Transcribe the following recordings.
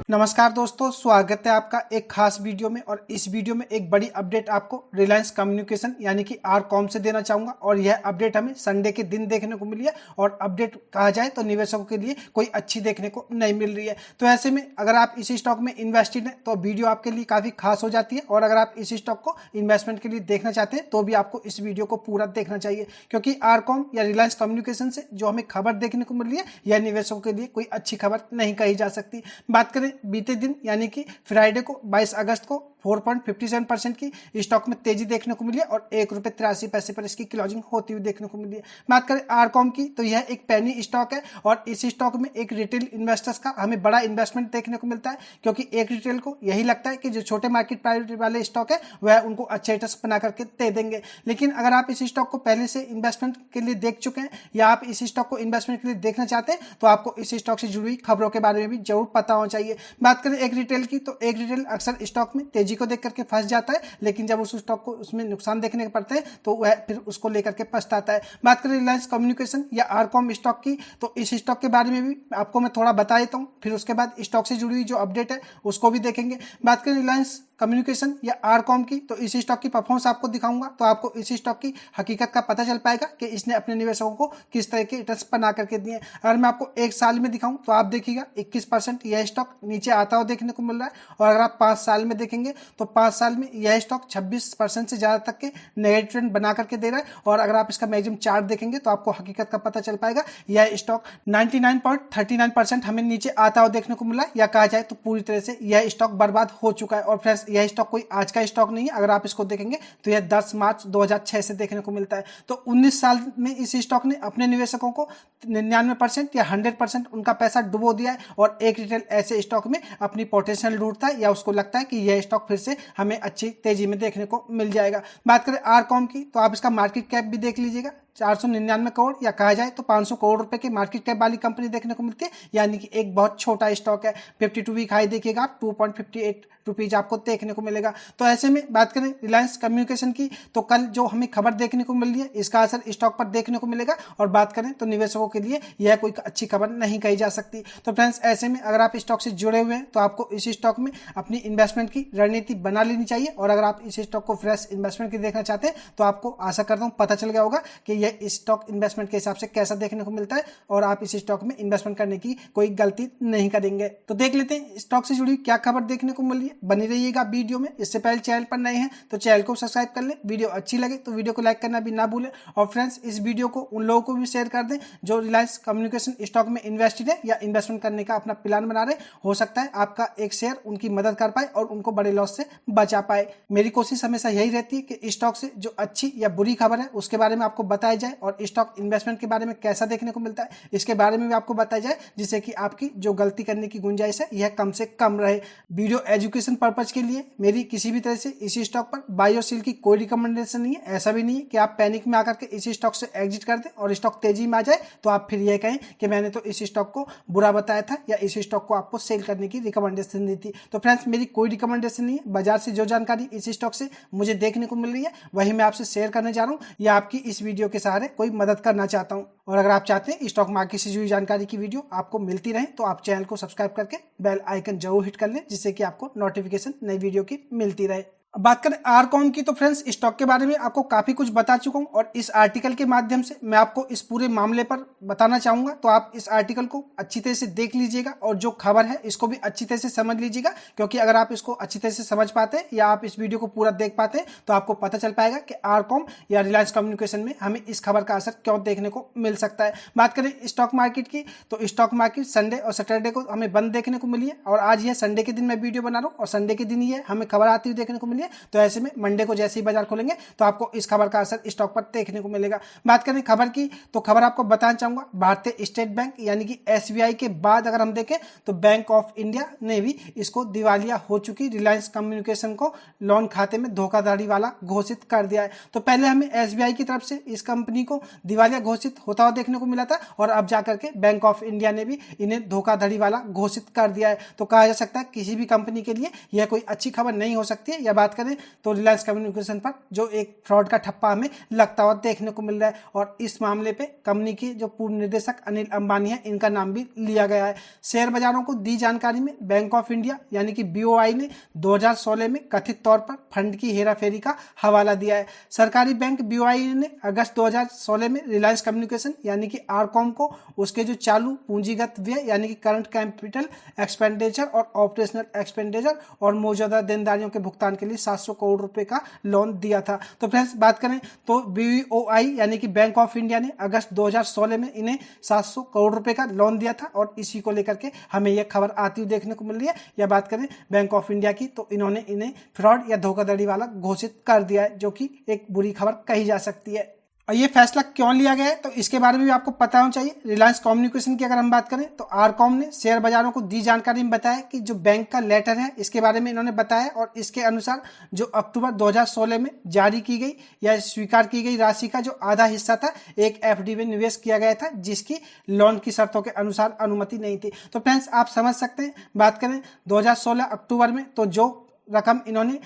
नमस्कार दोस्तों, स्वागत है आपका एक खास वीडियो में। और इस वीडियो में एक बड़ी अपडेट आपको रिलायंस कम्युनिकेशन यानी कि आरकॉम से देना चाहूंगा। और यह अपडेट हमें संडे के दिन देखने को मिली है और अपडेट कहा जाए तो निवेशकों के लिए कोई अच्छी देखने को नहीं मिल रही है। तो ऐसे में अगर आप इसी स्टॉक में इन्वेस्टेड हैं तो वीडियो आपके लिए काफ़ी खास हो जाती है। और अगर आप इसी स्टॉक को इन्वेस्टमेंट के लिए देखना चाहते हैं तो भी आपको इस वीडियो को पूरा देखना चाहिए, क्योंकि आरकॉम या रिलायंस कम्युनिकेशन से जो हमें खबर देखने को मिल रही है यह निवेशकों के लिए कोई अच्छी खबर नहीं कही जा सकती। बात करें बीते दिन यानी कि फ्राइडे को 22 अगस्त को 4.57% की स्टॉक में तेजी देखने को मिली है और ₹1.83 पर इसकी क्लोजिंग होती हुई देखने को मिली है। बात करें आरकॉम की तो यह एक पेनी स्टॉक है और इस स्टॉक में एक रिटेल इन्वेस्टर्स का हमें बड़ा इन्वेस्टमेंट देखने को मिलता है, क्योंकि एक रिटेल को यही लगता है कि जो छोटे मार्केट प्रायोरिटी वाले स्टॉक है वह उनको अच्छे रिटर्न्स बना करके दे देंगे। लेकिन अगर आप इस स्टॉक को पहले से इन्वेस्टमेंट के लिए देख चुके हैं या आप इस स्टॉक को इन्वेस्टमेंट के लिए देखना चाहते हैं तो आपको इस स्टॉक से जुड़ी हुई खबरों के बारे में भी जरूर पता होना चाहिए। बात करें एक रिटेल की तो एक रिटेल अक्सर स्टॉक में तेजी को देख करके फंस जाता है, लेकिन जब उस स्टॉक को उसमें नुकसान देखने को पड़ते हैं तो वह फिर उसको लेकर के पछताता है। बात करें रिलायंस कम्युनिकेशन या आरकॉम स्टॉक की तो इस स्टॉक के बारे में भी आपको मैं थोड़ा बता देता हूं, फिर उसके बाद स्टॉक से जुड़ी हुई जो अपडेट है उसको भी देखेंगे। बात करें रिलायंस कम्युनिकेशन या आरकॉम की तो इस स्टॉक की परफॉर्मेंस आपको दिखाऊंगा तो आपको इस स्टॉक की हकीकत का पता चल पाएगा कि इसने अपने निवेशकों को किस तरह के रिटर्न्स बना करके दिए। अगर मैं आपको एक साल में दिखाऊं तो आप देखिएगा 21% यह स्टॉक नीचे आता हुआ देखने को मिल रहा है। और अगर आप 5 साल में देखेंगे तो 5 साल में यह स्टॉक 26% से ज़्यादा तक के नेगेटिव ट्रेंड बना करके दे रहा है। और अगर आप इसका मैक्सिमम चार्ट देखेंगे तो आपको हकीकत का पता चल पाएगा यह स्टॉक 99.39% हमें नीचे आता हुआ देखने को मिला है, या कहा जाए तो पूरी तरह से यह स्टॉक बर्बाद हो चुका है। और फ्रेंड्स यह स्टॉक कोई आज का स्टॉक नहीं है, अगर आप इसको देखेंगे तो यह 10 मार्च 2006 से देखने को मिलता है। तो 19 साल में इस स्टॉक ने अपने निवेशकों को 99% या 100% उनका पैसा डुबो दिया है। और एक रिटेल ऐसे स्टॉक में अपनी पोटेंशियल ढूंढता है या उसको लगता है कि यह स्टॉक फिर से हमें अच्छी तेजी में देखने को मिल जाएगा। बात करें आरकॉम की तो आप इसका मार्केट कैप भी देख लीजिएगा, 499 करोड़ या कहा जाए तो 500 करोड़ रुपए की मार्केट कैप वाली कंपनी देखने को मिलती है, यानी कि एक बहुत छोटा स्टॉक है। 52 वीक हाई देखिएगा आप 2.58 रुपीज आपको देखने को मिलेगा। तो ऐसे में बात करें रिलायंस कम्युनिकेशन की तो कल जो हमें खबर देखने को मिल रही है इसका असर स्टॉक पर देखने को मिलेगा। और बात करें तो निवेशकों के लिए यह कोई अच्छी खबर नहीं कही जा सकती। तो फ्रेंड्स ऐसे में अगर आप स्टॉक से जुड़े हुए हैं तो आपको इस स्टॉक में अपनी इन्वेस्टमेंट की रणनीति बना लेनी चाहिए। और अगर आप इस स्टॉक को फ्रेश इन्वेस्टमेंट की देखना चाहते हैं तो आपको आशा करता हूँ पता चल गया होगा कि यह स्टॉक इन्वेस्टमेंट के हिसाब से कैसा देखने को मिलता है और आप इस स्टॉक में इन्वेस्टमेंट करने की कोई गलती नहीं करेंगे। तो देख लेते हैं स्टॉक से जुड़ी क्या खबर देखने को मिली है। बनी रहिएगा वीडियो में। इससे पहले चैनल पर नए हैं तो चैनल को सब्सक्राइब कर लें, वीडियो अच्छी लगे तो वीडियो को लाइक करना भी ना भूलें। और फ्रेंड्स इस वीडियो को उन लोगों को भी शेयर कर दें जो रिलायंस कम्युनिकेशन स्टॉक में इन्वेस्टेड है या इन्वेस्टमेंट करने का अपना प्लान बना रहे। हो सकता है आपका एक शेयर उनकी मदद कर पाए और उनको बड़े लॉस से बचा पाए। मेरी कोशिश हमेशा यही रहती है कि स्टॉक से जो अच्छी या बुरी खबर है उसके बारे में आपको बताया जाए और स्टॉक इन्वेस्टमेंट के बारे में कैसा देखने को मिलता है इसके बारे में भी आपको बताया जाए, जिससे कि आपकी जो गलती करने की गुंजाइश है यह कम से कम रहे। वीडियो एजुकेशन पर्पज के लिए मेरी किसी भी तरह से इसी स्टॉक पर बाय और सेल की कोई रिकमेंडेशन नहीं है। ऐसा भी नहीं है कि आप पैनिक में आकर के इसी स्टॉक से एग्जिट कर दें और स्टॉक तेजी में आ जाए तो आप फिर यह कहें कि मैंने तो इस स्टॉक को बुरा बताया था या इस स्टॉक को आपको सेल करने की रिकमेंडेशन दी थी। तो फ्रेंड्स मेरी कोई रिकमेंडेशन नहीं है। बाजार से जो जानकारी इस स्टॉक से मुझे देखने को मिल रही है वही मैं आपसे शेयर करने जा रहा हूँ या आपकी इस वीडियो के सहारे कोई मदद करना चाहता हूँ। और अगर आप चाहते हैं स्टॉक मार्केट से जुड़ी जानकारी की वीडियो आपको मिलती रहे तो आप चैनल को सब्सक्राइब करके बेल आइकन जरूर हिट कर लें, जिससे कि आपको नोटिफिकेशन नई वीडियो की मिलती रहे। बात करें आरकॉम की तो फ्रेंड्स स्टॉक के बारे में आपको काफी कुछ बता चुका हूं और इस आर्टिकल के माध्यम से मैं आपको इस पूरे मामले पर बताना चाहूंगा। तो आप इस आर्टिकल को अच्छी तरह से देख लीजिएगा और जो खबर है इसको भी अच्छी तरह से समझ लीजिएगा, क्योंकि अगर आप इसको अच्छी तरह से समझ पाते हैं या आप इस वीडियो को पूरा देख पाते हैं तो आपको पता चल पाएगा कि आरकॉम या रिलायंस कम्युनिकेशन में हमें इस खबर का असर क्यों देखने को मिल सकता है। बात करें स्टॉक मार्केट की तो स्टॉक मार्केट संडे और सैटरडे को हमें बंद देखने को मिली है और आज यह संडे के दिन मैं वीडियो बना रहा हूँ और संडे के दिन ही हमें खबर आती हुई देखने को मिली है। तो ऐसे में मंडे को जैसे ही बाजार खोलेंगे तो आपको इस खबर का असर स्टॉक पर देखने को मिलेगा। बात करें खबर की तो खबर आपको बताना चाहूंगा भारतीय स्टेट बैंक यानी कि एसबीआई के बाद अगर हम देखें तो बैंक ऑफ इंडिया ने भी इसको दिवालिया हो चुकी रिलायंस कम्युनिकेशन को लोन खाते में धोखाधड़ी वाला घोषित कर दिया है। तो पहले हमें एसबीआई की तरफ से इस कंपनी को दिवालिया घोषित होता हुआ देखने को मिला था और अब जाकर के बैंक ऑफ इंडिया ने भी इन्हें धोखाधड़ी वाला घोषित कर दिया है। तो कहा जा सकता है किसी भी कंपनी के लिए यह कोई अच्छी खबर नहीं हो सकती है या बात बात करें तो रिलायंस कम्युनिकेशन पर जो एक फ्रॉड का ठप्पा हमें लगता हुआ देखने को मिल रहा है और इस मामले पे कंपनी के जो पूर्व निदेशक अनिल अंबानी है इनका नाम भी लिया गया है। शेयर बाजारों को दी जानकारी में बैंक ऑफ इंडिया यानी कि बीओआई ने 2016 में कथित तौर पर फंड की हेराफेरी का हवाला दिया है। सरकारी बैंक बीओआई ने अगस्त 2016 में रिलायंस कम्युनिकेशन यानी कि आरकॉम को उसके जो चालू पूंजीगत व्यय यानी कि करंट कैपिटल एक्सपेंडिचर और ऑपरेशनल एक्सपेंडिचर और मौजूदा देनदारियों के भुगतान के लिए 700 करोड़ रुपए का लोन दिया था। तो फ्रेंड्स बात करें तो बीओआई यानी कि बैंक ऑफ इंडिया ने अगस्त 2016 में इन्हें 700 करोड़ रुपए का लोन दिया था और इसी को लेकर के हमें यह खबर आती हुई देखने को मिल रही है। या बात करें बैंक ऑफ इंडिया की तो इन्होंने इन्हें फ्रॉड या धोखाधड़ी वाला घोषित कर दिया है, जो कि एक बुरी खबर कही जा सकती है। और ये फैसला क्यों लिया गया है तो इसके बारे में भी आपको पता होना चाहिए। रिलायंस कम्युनिकेशन की अगर हम बात करें तो आरकॉम ने शेयर बाजारों को दी जानकारी में बताया कि जो बैंक का लेटर है इसके बारे में इन्होंने बताया और इसके अनुसार जो अक्टूबर 2016 में जारी की गई या स्वीकार की गई राशि का जो आधा हिस्सा था एक एफडी में निवेश किया गया था, जिसकी लोन की शर्तों के अनुसार अनुमति नहीं थी। तो फ्रेंड्स आप समझ सकते हैं, बात करें 2016 अक्टूबर में तो जो रकम इन्होंने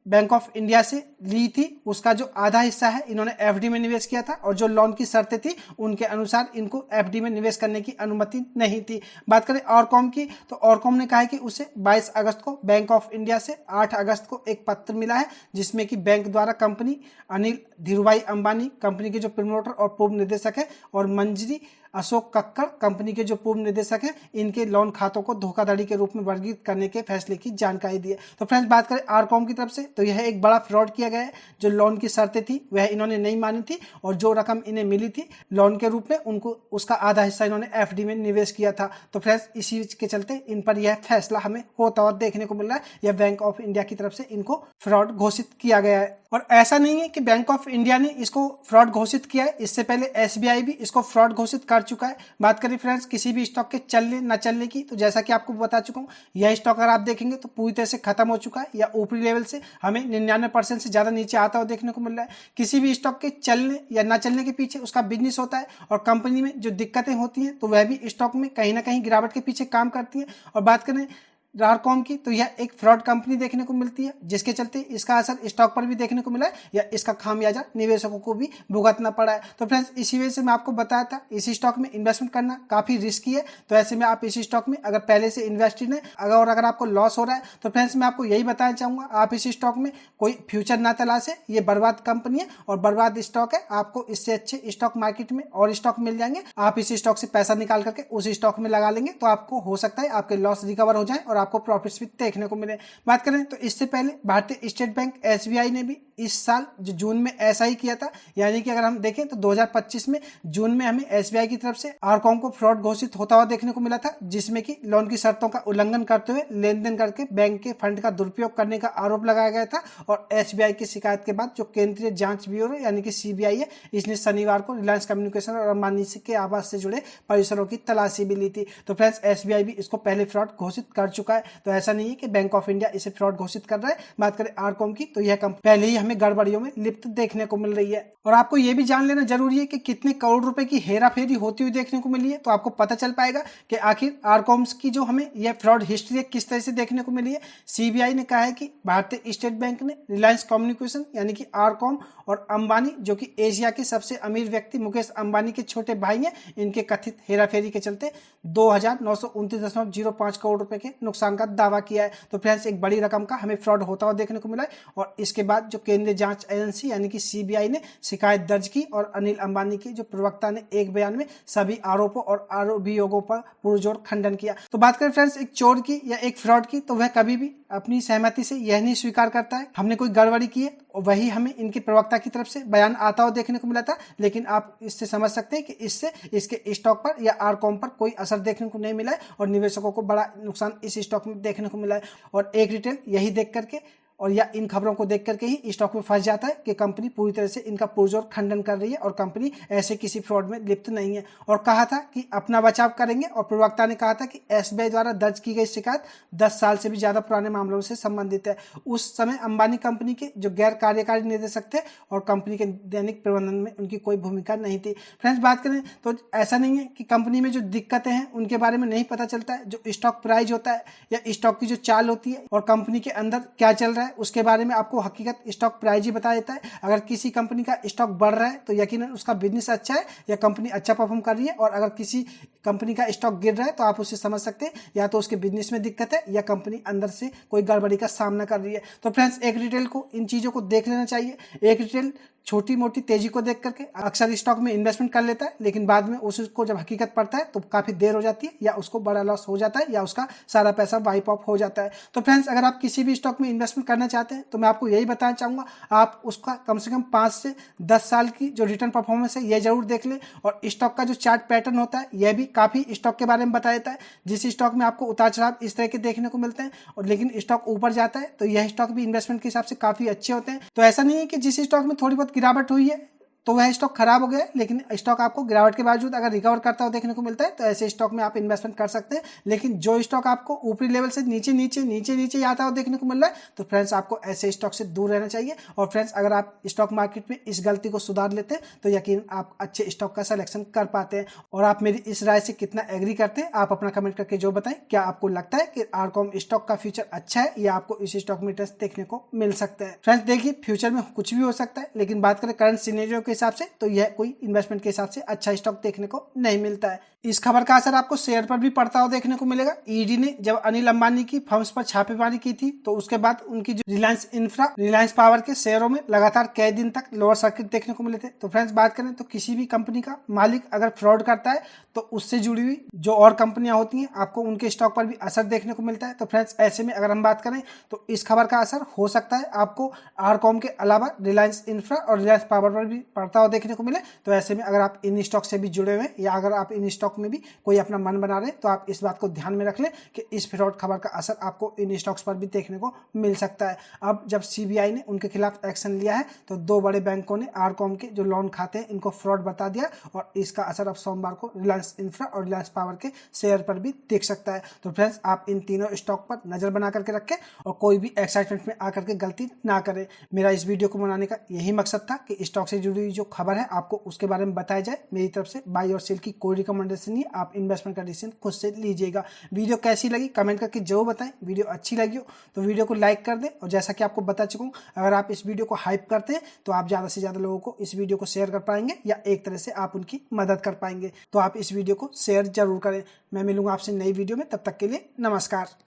बैंक ऑफ इंडिया से ली थी उसका जो आधा हिस्सा है इन्होंने एफडी में निवेश किया था और जो लोन की शर्तें थी उनके अनुसार इनको एफडी में निवेश करने की अनुमति नहीं थी। बात करें ऑरकॉम की तो ऑरकॉम ने कहा है कि उसे 22 अगस्त को बैंक ऑफ इंडिया से 8 अगस्त को एक पत्र मिला है जिसमें कि बैंक द्वारा कंपनी अनिल धीरूभाई अंबानी कंपनी के जो प्रमोटर और पूर्व निदेशक है और मंजरी अशोक कक्कड़ कंपनी के जो पूर्व निदेशक हैं इनके लोन खातों को धोखाधड़ी के रूप में वर्गीकृत करने के फैसले की जानकारी दी है। तो फ्रेंड्स बात करें आरकॉम की तरफ से तो यह एक बड़ा फ्रॉड किया गया है। जो लोन की शर्तें थी वह इन्होंने नहीं मानी थी और जो रकम इन्हें मिली थी लोन के रूप में उनको उसका आधा हिस्सा इन्होंने एफडी में निवेश किया था। तो फ्रेंड्स इसी के चलते इन पर यह फैसला हमें होता हुआ देखने को मिल रहा है या बैंक ऑफ इंडिया की तरफ से इनको फ्रॉड घोषित किया गया है। और ऐसा नहीं है कि बैंक ऑफ इंडिया ने इसको फ्रॉड घोषित किया है, इससे पहले एसबीआई भी इसको फ्रॉड घोषित कर चुका है। बात करें फ्रेंड्स किसी भी स्टॉक के चलने न चलने की तो जैसा कि आपको बता चुका हूं यह स्टॉक अगर आप देखेंगे तो पूरी तरह से खत्म हो चुका है या ऊपरी लेवल से हमें 99% से ज्यादा नीचे आता हुआ देखने को मिल रहा है। किसी भी स्टॉक के चलने या न चलने के पीछे उसका बिजनेस होता है और कंपनी में जो दिक्कतें होती हैं तो वह भी स्टॉक में कहीं ना कहीं गिरावट के पीछे काम करती है। और बात करें आरकॉम की तो यह एक फ्रॉड कंपनी देखने को मिलती है जिसके चलते इसका असर स्टॉक पर भी देखने को मिला है या इसका खामियाजा निवेशकों को भी भुगतना पड़ा है। तो फ्रेंड्स इसी वजह से मैं आपको बताया था इस स्टॉक में इन्वेस्टमेंट करना काफी रिस्की है। तो ऐसे में आप इस स्टॉक में अगर पहले से इन्वेस्टेड है अगर आपको लॉस हो रहा है तो फ्रेंड्स मैं आपको यही बताना चाहूंगा आप इस स्टॉक में कोई फ्यूचर ना तलाशे। ये बर्बाद कंपनी है और बर्बाद स्टॉक है। आपको इससे अच्छे स्टॉक मार्केट में और स्टॉक मिल जाएंगे। आप इस स्टॉक से पैसा निकाल करके उस स्टॉक में लगा लेंगे तो आपको हो सकता है आपके लॉस रिकवर हो जाए और आपको प्रॉफिट्स भी देखने को मिले। बात करें तो इससे पहले भारतीय स्टेट बैंक एसबीआई ने भी इस साल जो जून में ऐसा ही किया था। यानी कि अगर हम देखें तो 2025 में जून में हमें एसबीआई की तरफ से आरकॉम को फ्रॉड घोषित होता हुआ देखने को मिला था, जिसमें कि लोन की शर्तों का उल्लंघन करते हुए लेन देन करके बैंक के फंड का दुरुपयोग करने का आरोप लगाया गया था। और एसबीआई की शिकायत के बाद जो केंद्रीय जांच ब्यूरो यानी कि सीबीआई है इसने शनिवार को रिलायंस कम्युनिकेशन और अंबानी के आवास से जुड़े परिसरों की तलाशी भी ली थी। तो फ्रेंड्स एसबीआई भी इसको पहले फ्रॉड घोषित कर चुका है। तो ऐसा नहीं है कि बैंक ऑफ इंडिया इसे फ्रॉड घोषित कर रहा है। बात करें आरकॉम की तो यह कंपनी पहले ही हमें गड़बड़ियों में लिप्त देखने को मिल रही है। और आपको यह भी जान लेना जरूरी है कि कितने करोड़ रुपए की हेराफेरी होती हुई देखने को मिली है। तो आपको पता चल पाएगा कि आखिर आरकॉम्स की जो हमें यह फ्रॉड हिस्ट्री किस तरह से देखने को मिली है। सीबीआई ने कहा है कि भारतीय स्टेट बैंक ने रिलायंस कम्युनिकेशन यानी कि आरकॉम और अंबानी जो कि एशिया के सबसे अमीर व्यक्ति मुकेश अंबानी के छोटे भाई हैं, इनके कथित हेराफेरी के चलते 2929.05 करोड़ रुपए के नुकसान का दावा किया है। तो फ्रेंड्स एक बड़ी रकम का हमें फ्रॉड होता हुआ देखने को मिला है। और इसके बाद जो केंद्रीय जांच एजेंसी यानी कि सीबीआई ने शिकायत दर्ज की और अनिल अंबानी के जो प्रवक्ता ने एक बयान में सभी आरोपों और अभियोगों पर पुरजोर खंडन किया। तो बात करें फ्रेंड्स एक चोर की या एक फ्रॉड की तो वह कभी भी अपनी सहमति से यह नहीं स्वीकार करता है हमने कोई गड़बड़ी की है। वही हमें इनके प्रवक्ता की तरफ से बयान आता हुआ देखने को मिला था। लेकिन आप इससे समझ सकते हैं कि इससे इसके स्टॉक पर या आरकॉम पर कोई असर देखने को नहीं मिला है और निवेशकों को बड़ा नुकसान इस स्टॉक में देखने को मिला है। और एक रिटेल यही देख करके और या इन खबरों को देख करके ही स्टॉक में फंस जाता है कि कंपनी पूरी तरह से इनका पुरजोर खंडन कर रही है और कंपनी ऐसे किसी फ्रॉड में लिप्त नहीं है। और कहा था कि अपना बचाव करेंगे और प्रवक्ता ने कहा था कि एसबीआई द्वारा दर्ज की गई शिकायत 10 साल से भी ज्यादा पुराने मामलों से संबंधित है। उस समय अंबानी कंपनी के जो गैर कार्यकारी निदेशक थे और कंपनी के दैनिक प्रबंधन में उनकी कोई भूमिका नहीं थी। फ्रेंड्स बात करें तो ऐसा नहीं है कि कंपनी में जो दिक्कतें हैं उनके बारे में नहीं पता चलता है। जो स्टॉक प्राइस होता है या स्टॉक की जो चाल होती है और कंपनी के अंदर क्या चल रहा है है उसके बारे में आपको हकीकत स्टॉक प्राइस ही बता देता है। अगर किसी कंपनी का स्टॉक बढ़ रहा है तो यकीनन उसका बिजनेस अच्छा है या कंपनी अच्छा परफॉर्म कर रही है, और अगर किसी कंपनी का स्टॉक गिर रहा है तो आप उसे समझ सकते हैं या तो उसके बिजनेस में दिक्कत है या कंपनी अंदर से कोई गड़बड़ी का सामना कर रही है। तो फ्रेंड्स, एक रिटेल को इन चीज़ों को देख लेना चाहिए। एक रिटेल छोटी मोटी तेजी को देख करके अक्सर स्टॉक में इन्वेस्टमेंट कर लेता है, लेकिन बाद में उसको जब हकीकत पड़ता है तो काफ़ी देर हो जाती है या उसको बड़ा लॉस हो जाता है या उसका सारा पैसा वाइप ऑफ हो जाता है। तो फ्रेंड्स, अगर आप किसी भी स्टॉक में इन्वेस्टमेंट करना चाहते हैं तो मैं आपको यही बताना चाहूँगा, आप उसका कम से कम 5 से 10 साल की जो रिटर्न परफॉर्मेंस है यह जरूर देख लें। और स्टॉक का जो चार्ट पैटर्न होता है यह भी काफ़ी स्टॉक के बारे में बता देता है। जिस स्टॉक में आपको उतार चढ़ाव इस तरह के देखने को मिलते हैं और लेकिन स्टॉक ऊपर जाता है तो यह स्टॉक भी इन्वेस्टमेंट के हिसाब से काफ़ी अच्छे होते हैं। तो ऐसा नहीं है कि जिस स्टॉक में थोड़ी बहुत गिरावट हुई है तो वह स्टॉक खराब हो गया है, लेकिन स्टॉक आपको गिरावट के बावजूद अगर रिकवर करता हुआ देखने को मिलता है तो ऐसे स्टॉक में आप इन्वेस्टमेंट कर सकते हैं। लेकिन जो स्टॉक आपको ऊपरी लेवल से नीचे नीचे नीचे नीचे आता हुआ देखने को मिल रहा है तो फ्रेंड्स आपको ऐसे स्टॉक से दूर रहना चाहिए। और फ्रेंड्स, अगर आप स्टॉक मार्केट में इस गलती को सुधार लेते हैं तो यकीन आप अच्छे स्टॉक का सिलेक्शन कर पाते हैं। और आप मेरी इस राय से कितना एग्री करते हैं आप अपना कमेंट करके जो बताएं। क्या आपको लगता है कि आरकॉम स्टॉक का फ्यूचर अच्छा है या आपको इस स्टॉक में इंटरेस्ट देखने को मिल सकता है? फ्रेंड्स देखिए, फ्यूचर में कुछ भी हो सकता है, लेकिन बात करें करंट सिनेरियो के हिसाब से तो यह कोई इन्वेस्टमेंट के हिसाब से अच्छा स्टॉक देखने को नहीं मिलता है। इस खबर का असर आपको शेयर पर भी पड़ता हुआ देखने को मिलेगा। ईडी ने जब अनिल अंबानी की फर्म्स पर छापेमारी की थी तो उसके बाद उनकी जो रिलायंस इंफ्रा, रिलायंस पावर के शेयरों में लगातार कई दिन तक लोअर सर्किट देखने को मिले थे। तो फ्रेंड्स, बात करें तो किसी भी कंपनी का मालिक अगर फ्रॉड करता है तो उससे जुड़ी हुई जो और कंपनियां होती हैं आपको उनके स्टॉक पर भी असर देखने को मिलता है। तो फ्रेंड्स, ऐसे में अगर हम बात करें तो इस खबर का असर हो सकता है आपको आरकॉम के अलावा रिलायंस इंफ्रा और रिलायंस पावर पर भी पड़ता हुआ देखने को मिले। तो ऐसे में अगर आप इन स्टॉक से भी जुड़े हुए हैं या अगर आप इन स्टॉक में भी कोई अपना मन बना रहे हैं तो आप इस बात को ध्यान में रख लें कि इस फ्रॉड खबर का असर आपको इन स्टॉक्स पर भी देखने को मिल सकता है। अब जब सीबीआई ने उनके खिलाफ एक्शन लिया है तो 2 बड़े बैंकों ने आरकॉम के जो लोन खाते हैं इनको फ्रॉड बता दिया और इसका असर अब सोमवार को रिलायंस इंफ्रा और रिलायंस पावर के शेयर पर भी दिख सकता है। तो फ्रेंड्स, आप इन तीनों स्टॉक पर नजर बना करके रखें और कोई भी एक्साइटमेंट में आकर के गलती ना करें। मेरा इस वीडियो को बनाने का यही मकसद था कि स्टॉक से जुड़ी हुई जो खबर है आपको उसके बारे में बताया जाए। मेरी तरफ से बाई और सेल की कोई रिकमेंडेशन नहीं है, आप इन्वेस्टमेंट का डिसीजन खुद से लीजिएगा। वीडियो कैसी लगी कमेंट करके जरूर बताएं। वीडियो अच्छी लगी हो तो वीडियो को लाइक कर दें और जैसा कि आपको बता चुका हूं, अगर आप इस वीडियो को हाइप करते हैं तो आप ज़्यादा से ज़्यादा लोगों को इस वीडियो को शेयर कर पाएंगे या एक तरह से आप उनकी मदद कर पाएंगे। तो आप इस वीडियो को शेयर जरूर करें। मैं मिलूंगा आपसे नई वीडियो में, तब तक के लिए नमस्कार।